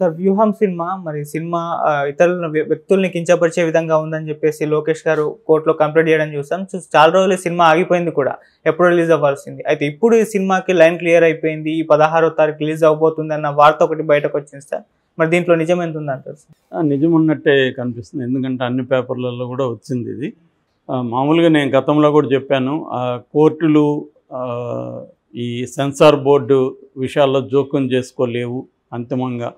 Sir వ్యూహం cinema మరి cinema ఇతరుల వ్యక్తుల్ని కించపరిచే విధంగా ఉందని చెప్పేసి లోకేష్ గారు కోర్టులో కంప్లైంట్ చేయడం చూసాం. చాలా రోజులు సినిమా ఆగిపోయింది కూడా, ఎప్పుడు రిలీజ్ అవ్వాల్సింది. అయితే ఇప్పుడు ఈ సినిమాకి లైన్ క్లియర్ అయిపోయింది, ఈ 16వ తారీఖు రిలీజ్ అవబోతుంది అన్న వార్త ఒకటి బయటకు వచ్చింది సార్. మరి దీంట్లో నిజం ఎంత ఉందంటారు సార్? నిజం ఉన్నట్టే కనిపిస్తుంది, ఎందుకంటే అన్ని పేపర్లలో కూడా వచ్చింది ఇది. మామూలుగా నేను గతంలో కూడా చెప్పాను, కోర్టులు ఈ సెన్సార్ బోర్డు విషయాల్లో జోక్యం చేసుకోలేవు అంతిమంగా.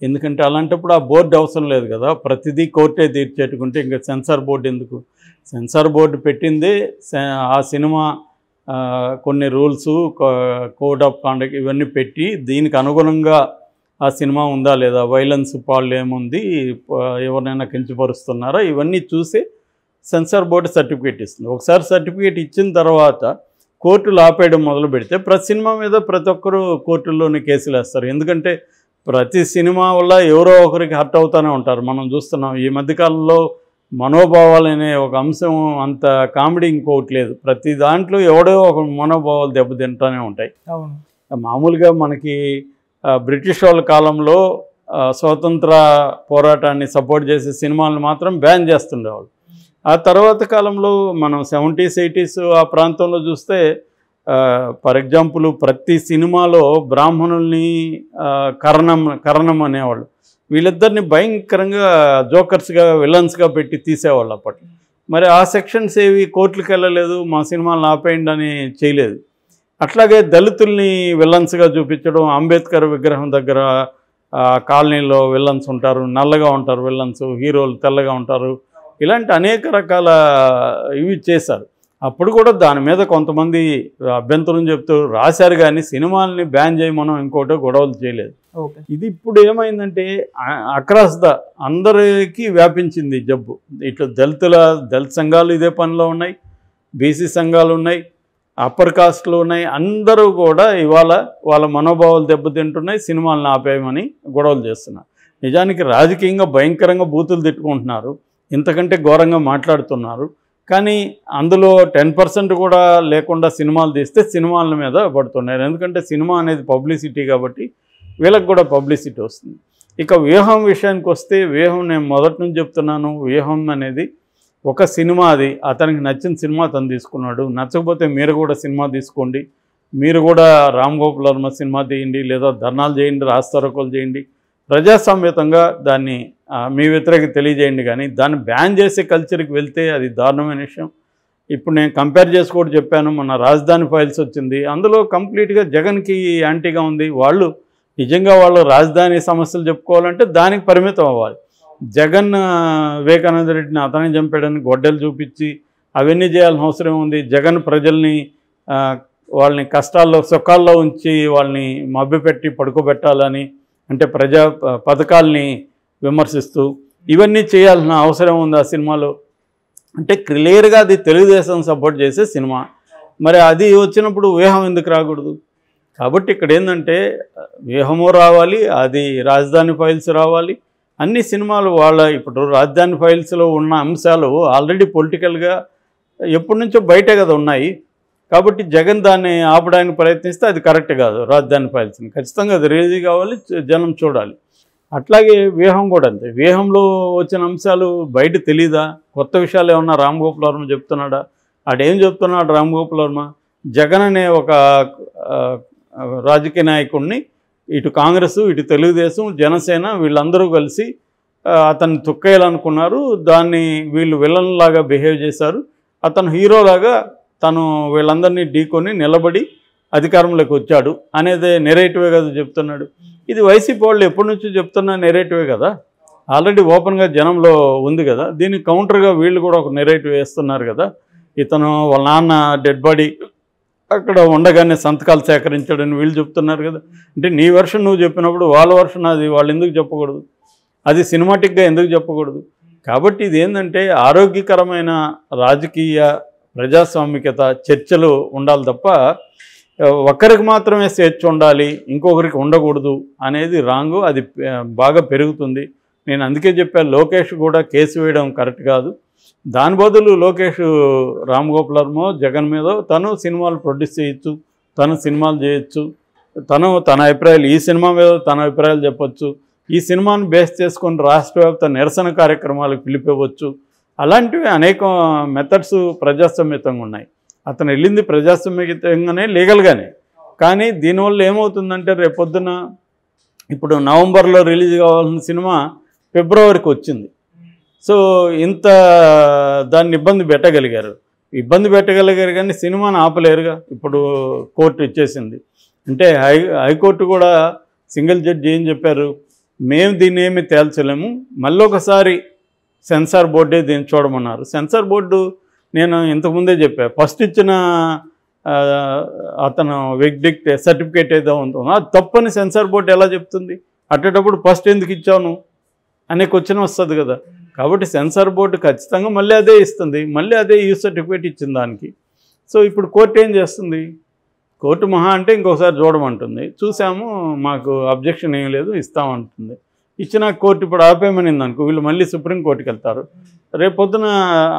ఎందుకంటే అలాంటప్పుడు ఆ బోర్డు అవసరం లేదు కదా, ప్రతిదీ కోర్టే తీర్చేట్టుకుంటే ఇంకా సెన్సార్ బోర్డు ఎందుకు? సెన్సార్ బోర్డు పెట్టిందే ఆ సినిమా కొన్ని రూల్స్, కోడ్ ఆఫ్ కాండక్ట్ ఇవన్నీ పెట్టి దీనికి అనుగుణంగా ఆ సినిమా ఉందా లేదా, వైలెన్స్ పాళ్ళు ఏముంది, ఎవరినైనా కించపరుస్తున్నారా, ఇవన్నీ చూసి సెన్సార్ బోర్డు సర్టిఫికేట్ ఇస్తుంది. ఒకసారి సర్టిఫికేట్ ఇచ్చిన తర్వాత కోర్టులు ఆపేయడం మొదలు పెడితే ప్రతి సినిమా మీద ప్రతి ఒక్కరూ కోర్టుల్లోనే కేసులు వేస్తారు. ఎందుకంటే ప్రతి సినిమా వల్ల ఎవరో ఒకరికి హర్ట్ అవుతూనే ఉంటారు. మనం చూస్తున్నాం ఈ మధ్యకాలంలో మనోభావాలు అనే ఒక అంశం అంత కామెడీ ఇంకోటి లేదు. ప్రతి దాంట్లో ఎవడో ఒక మనోభావాలు దెబ్బతింటూనే ఉంటాయి. మామూలుగా మనకి బ్రిటిష్ వాళ్ళ కాలంలో స్వాతంత్ర పోరాటాన్ని సపోర్ట్ చేసే సినిమాలను మాత్రం బ్యాన్ చేస్తుండేవాళ్ళు. ఆ తర్వాత కాలంలో మనం 70s 80s ఆ ప్రాంతంలో చూస్తే ఫర్ ఎగ్జాంపుల్ ప్రతి సినిమాలో బ్రాహ్మణుల్ని కరణం అనేవాళ్ళు, వీళ్ళిద్దరిని భయంకరంగా జోకర్స్గా విలన్స్గా పెట్టి తీసేవాళ్ళు అప్పట్లో. మరి ఆ సెక్షన్స్ ఏవి కోర్టులకు వెళ్ళలేదు, మా సినిమాలను ఆపేయండి అని చేయలేదు. అట్లాగే దళితుల్ని విలన్స్గా చూపించడం, అంబేద్కర్ విగ్రహం దగ్గర కాలనీలో విలన్స్ ఉంటారు, నల్లగా ఉంటారు విలన్స్, హీరోలు తెల్లగా ఉంటారు, ఇలాంటి అనేక రకాల ఇవి చేశారు. అప్పుడు కూడా దాని మీద కొంతమంది అభ్యంతరం చెప్తూ రాశారు, కానీ సినిమాలని బ్యాన్ చేయమనం ఇంకోటో గొడవలు చేయలేదు. ఇది ఇప్పుడు ఏమైందంటే అక్రాస్ అందరికీ వ్యాపించింది జబ్బు. ఇట్లా దళిత సంఘాలు ఇదే పనిలో ఉన్నాయి, బీసీ సంఘాలు ఉన్నాయి, అప్పర్ కాస్ట్లు ఉన్నాయి. అందరూ కూడా ఇవాళ వాళ్ళ మనోభావాలు దెబ్బతింటున్నాయి, సినిమాలను ఆపేయమని గొడవలు చేస్తున్నారు. నిజానికి రాజకీయంగా భయంకరంగా బూతులు తిట్టుకుంటున్నారు, ఇంతకంటే ఘోరంగా మాట్లాడుతున్నారు. కానీ అందులో 10% కూడా లేకుండా సినిమాలు తీస్తే సినిమాల మీద పడుతున్నారు. ఎందుకంటే సినిమా అనేది పబ్లిసిటీ కాబట్టి వీళ్ళకి కూడా పబ్లిసిటీ వస్తుంది. ఇక వ్యూహం విషయానికి వస్తే, వ్యూహం నేను మొదటి నుంచి చెప్తున్నాను, వ్యూహం అనేది ఒక సినిమా, అది అతనికి నచ్చిన సినిమా తను తీసుకున్నాడు. నచ్చకపోతే మీరు కూడా సినిమా తీసుకోండి, మీరు కూడా రామ్ గోపాల్ వర్మ సినిమా తీయండి, లేదా ధర్నాలు చేయండి, రాస్తారోకోలు చేయండి, ప్రజాస్వామ్యతంగా దాన్ని మీ వ్యతిరేకత తెలియజేయండి. కానీ దాన్ని బ్యాన్ చేసే కల్చర్కి వెళ్తే అది దారుణమైన విషయం. ఇప్పుడు నేను కంపేర్ చేసి కూడా చెప్పాను, మన రాజధాని ఫైల్స్ వచ్చింది, అందులో కంప్లీట్గా జగన్కి యాంటీగా ఉంది. వాళ్ళు నిజంగా వాళ్ళు రాజధాని సమస్యలు చెప్పుకోవాలంటే దానికి పరిమితం అవ్వాలి. జగన్ వివేకానంద రెడ్డిని అతనే చంపాడని గొడ్డలు చూపించి అవన్నీ చేయాల్సిన అవసరం ఉంది. జగన్ ప్రజల్ని వాళ్ళని కష్టాల్లో సుఖాల్లో ఉంచి వాళ్ళని మభ్యపెట్టి పడుకోబెట్టాలని, అంటే ప్రజా పథకాల్ని విమర్శిస్తూ ఇవన్నీ చేయాల్సిన అవసరం ఉంది ఆ సినిమాలో. అంటే క్లియర్గా అది తెలుగుదేశం సపోర్ట్ చేసే సినిమా, మరి అది వచ్చినప్పుడు వ్యూహం ఎందుకు రాకూడదు? కాబట్టి ఇక్కడ ఏంటంటే వ్యూహము రావాలి, అది రాజధాని ఫైల్స్ రావాలి, అన్ని సినిమాలు వాళ్ళ ఇప్పుడు రాజధాని ఫైల్స్లో ఉన్న అంశాలు ఆల్రెడీ పొలిటికల్గా ఎప్పటి నుంచో బయటే కదా ఉన్నాయి. కాబట్టి జగన్ దాన్ని ఆపడానికి ప్రయత్నిస్తే అది కరెక్ట్ కాదు. రాజధాని ఫైల్స్ని ఖచ్చితంగా అది రిలీజ్ కావాలి, జనం చూడాలి. అట్లాగే వ్యూహం కూడా అంతే. వ్యూహంలో వచ్చిన అంశాలు బయట తెలీదా? కొత్త విషయాలు ఏమన్నా రామ్ గోపాల్ వర్మ చెప్తున్నాడా? ఆడేం చెప్తున్నాడు రామ్ గోపాల్ వర్మ? జగన్ అనే ఒక రాజకీయ నాయకుడిని ఇటు కాంగ్రెస్, ఇటు తెలుగుదేశం, జనసేన వీళ్ళందరూ కలిసి అతన్ని తొక్కేయాలనుకున్నారు. దాన్ని వీళ్ళు విలన్లాగా బిహేవ్ చేశారు. అతను హీరోలాగా తను వీళ్ళందరినీ ఢీకొని నిలబడి అధికారంలోకి వచ్చాడు అనేది నెరేటివే కదా చెప్తున్నాడు. ఇది వైసీపీ వాళ్ళు ఎప్పటి నుంచో చెప్తున్న నెరేటివే కదా, ఆల్రెడీ ఓపెన్గా జనంలో ఉంది కదా. దీనికి కౌంటర్గా వీళ్ళు కూడా ఒక నెరేటివ్ వేస్తున్నారు కదా. ఇతను వాళ్ళ నాన్న డెడ్ బాడీ అక్కడ ఉండగానే సంతకాలు సేకరించాడని వీళ్ళు చెప్తున్నారు కదా. అంటే నీ వర్షన్ నువ్వు చెప్పినప్పుడు వాళ్ళ వర్షన్ అది వాళ్ళు ఎందుకు చెప్పకూడదు? అది సినిమాటిక్గా ఎందుకు చెప్పకూడదు? కాబట్టి ఇది ఏంటంటే ఆరోగ్యకరమైన రాజకీయ ప్రజాస్వామికత చర్చలు ఉండాలి తప్ప ఒక్కరికి మాత్రమే స్వేచ్ఛ ఉండాలి, ఇంకొకరికి ఉండకూడదు అనేది రాంగు. అది బాగా పెరుగుతుంది. నేను అందుకే చెప్పాను, లోకేష్ కూడా కేసు వేయడం కరెక్ట్ కాదు. దాని బదులు లోకేష్ రామ్ గోపాల్ వర్మ జగన్ మీద తను సినిమాలు ప్రొడ్యూస్ చేయొచ్చు, తను సినిమాలు చేయొచ్చు, తన అభిప్రాయాలు ఈ సినిమా మీద తన అభిప్రాయాలు చెప్పొచ్చు, ఈ సినిమాను బేస్ చేసుకొని రాష్ట్ర వ్యాప్త నిరసన కార్యక్రమాలకు పిలిపివ్వచ్చు. అలాంటివి అనేక మెథడ్స్ ప్రజాస్వామ్యతంగా ఉన్నాయి. అతను వెళ్ళింది ప్రజాస్వామ్యతంగానే, లీగల్గానే. కానీ దీనివల్ల ఏమవుతుందంటే రేపొద్దున ఇప్పుడు నవంబర్లో రిలీజ్ కావాల్సిన సినిమా ఫిబ్రవరికి వచ్చింది. సో ఇంత దాన్ని ఇబ్బంది పెట్టగలిగారు కానీ సినిమాను ఆపలేరుగా. ఇప్పుడు కోర్టు ఇచ్చేసింది. అంటే హైకోర్టు కూడా సింగిల్ జడ్జి ఏం చెప్పారు, మేము దీన్ని ఏమి తేల్చలేము, మళ్ళీ ఒకసారి సెన్సార్ బోర్డే దీన్ని చూడమన్నారు. సెన్సార్ బోర్డు నేను ఇంతకుముందే చెప్పా, ఫస్ట్ ఇచ్చిన అతను వెర్డిక్ట్ సర్టిఫికేట్ ఏదో ఉంటుందో అది తప్పని సెన్సార్ బోర్డు ఎలా చెప్తుంది? అట్టేటప్పుడు ఫస్ట్ ఎందుకు ఇచ్చాను అనే క్వశ్చన్ వస్తుంది కదా. కాబట్టి సెన్సార్ బోర్డు ఖచ్చితంగా మళ్ళీ అదే ఇస్తుంది, మళ్ళీ అదే యూజ్ సర్టిఫికేట్ ఇచ్చింది దానికి. సో ఇప్పుడు కోర్టు ఏం చేస్తుంది? కోర్టు మహా అంటే ఇంకోసారి చూడమంటుంది. చూసాము, మాకు అబ్జెక్షన్ ఏం లేదు, ఇస్తామంటుంది. ఇచ్చిన కోర్టు ఇప్పుడు ఆపేయమనింది అనుకో, వీళ్ళు మళ్ళీ సుప్రీంకోర్టుకి వెళ్తారు. రేపొద్దున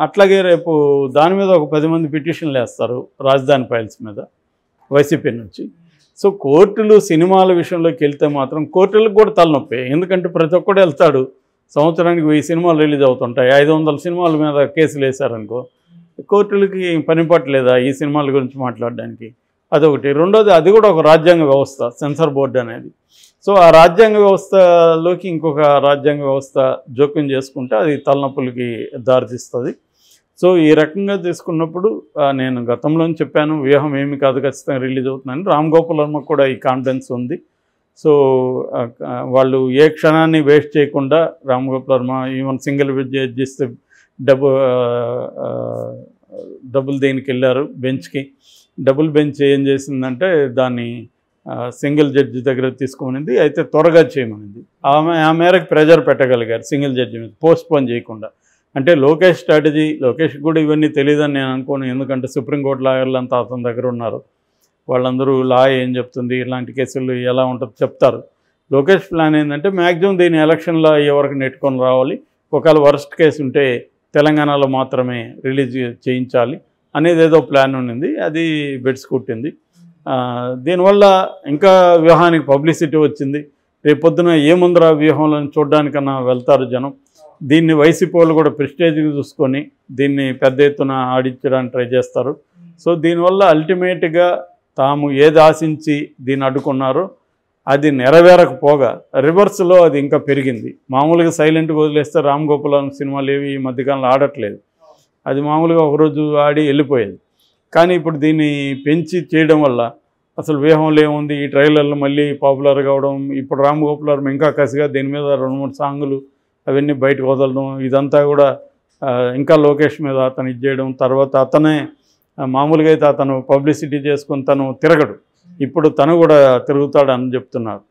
అట్లాగే రేపు దాని మీద ఒక 10 మంది పిటిషన్లు వేస్తారు రాజధాని ఫైల్స్ మీద వైసీపీ నుంచి. సో కోర్టులు సినిమాల విషయంలోకి వెళ్తే మాత్రం కోర్టులకు కూడా తలనొప్పి. ఎందుకంటే ప్రతి ఒక్కడు వెళ్తాడు, సంవత్సరానికి 1000 సినిమాలు రిలీజ్ అవుతుంటాయి, 500 సినిమాల మీద కేసులు వేశారనుకో, కోర్టులకి పని పట్టలేదా ఈ సినిమాల గురించి మాట్లాడడానికి? అదొకటి. రెండోది, అది కూడా ఒక రాజ్యాంగ వ్యవస్థ సెన్సార్ బోర్డు అనేది. సో ఆ రాజ్యాంగ వ్యవస్థలోకి ఇంకొక రాజ్యాంగ వ్యవస్థ జోక్యం చేసుకుంటే అది తలనొప్పులకి దారితీస్తుంది. సో ఈ రకంగా తీసుకున్నప్పుడు నేను గతంలో చెప్పాను, వ్యూహం ఏమి కాదు, ఖచ్చితంగా రిలీజ్ అవుతుందని. రామ్ గోపాల్ వర్మ కూడా ఈ కాన్ఫిడెన్స్ ఉంది. సో వాళ్ళు ఏ క్షణాన్ని వేస్ట్ చేయకుండా Ram Gopal Varma even single judge ఇస్తే డబుల్ దేనికి వెళ్ళారు బెంచ్కి. డబుల్ బెంచ్ ఏం చేసిందంటే దాన్ని సింగిల్ జడ్జి దగ్గర తీసుకోమనింది, అయితే త్వరగా చేయమనింది. ఆ మేరకు ప్రెజర్ పెట్టగలిగారు సింగిల్ జడ్జి మీద, పోస్ట్పోన్ చేయకుండా. అంటే లోకేష్ స్ట్రాటజీ, లోకేష్ కూడా ఇవన్నీ తెలియదని నేను అనుకోను. ఎందుకంటే సుప్రీంకోర్టు లాయర్లు అంతా అతని దగ్గర ఉన్నారు, వాళ్ళందరూ లా ఏం చెప్తుంది, ఇలాంటి కేసులు ఎలా ఉంటుందో చెప్తారు. లోకేష్ ప్లాన్ ఏంటంటే మ్యాక్సిమం దీన్ని ఎలక్షన్లో అయ్యే వరకు నెట్టుకొని రావాలి, ఒకవేళ వర్స్ట్ కేసు ఉంటే తెలంగాణలో మాత్రమే రిలీజ్ చేయించాలి అనేది ఏదో ప్లాన్ ఉండింది. అది బెడ్స్ కుట్టింది. దీనివల్ల ఇంకా వ్యూహానికి పబ్లిసిటీ వచ్చింది. రేపొద్దున ఏముందరా వ్యూహంలో చూడడానికన్నా వెళ్తారు జనం. దీన్ని వైసీపీ వాళ్ళు కూడా ప్రెస్టేజ్గా చూసుకొని దీన్ని పెద్ద ఎత్తున ఆడించడానికి ట్రై చేస్తారు. సో దీనివల్ల అల్టిమేట్గా తాము ఏది ఆశించి దీన్ని అడ్డుకున్నారో అది నెరవేరకపోగా రివర్స్లో అది ఇంకా పెరిగింది. మామూలుగా సైలెంట్గా వదిలేస్తే రామ్ గోపాల్ సినిమాలు ఏవి ఈ మధ్యకాలంలో ఆడట్లేదు, అది మామూలుగా ఒకరోజు ఆడి వెళ్ళిపోయేది. కానీ ఇప్పుడు దీన్ని పెంచి చేయడం వల్ల అసలు వ్యూహంలో ఏముంది, ఈ ట్రైలర్లు మళ్ళీ పాపులర్ కావడం, ఇప్పుడు రామ్ గోపాల్ వర్మ ఇంకా కసిగా దీని మీద 2-3 సాంగులు అవన్నీ బయటకు వదలడం, ఇదంతా కూడా ఇంకా లోకేష్ మీద అతను ఇది చేయడం. తర్వాత అతనే మామూలుగా అయితే అతను పబ్లిసిటీ చేసుకొని తను తిరగడు, ఇప్పుడు తను కూడా తిరుగుతాడని చెప్తున్నారు.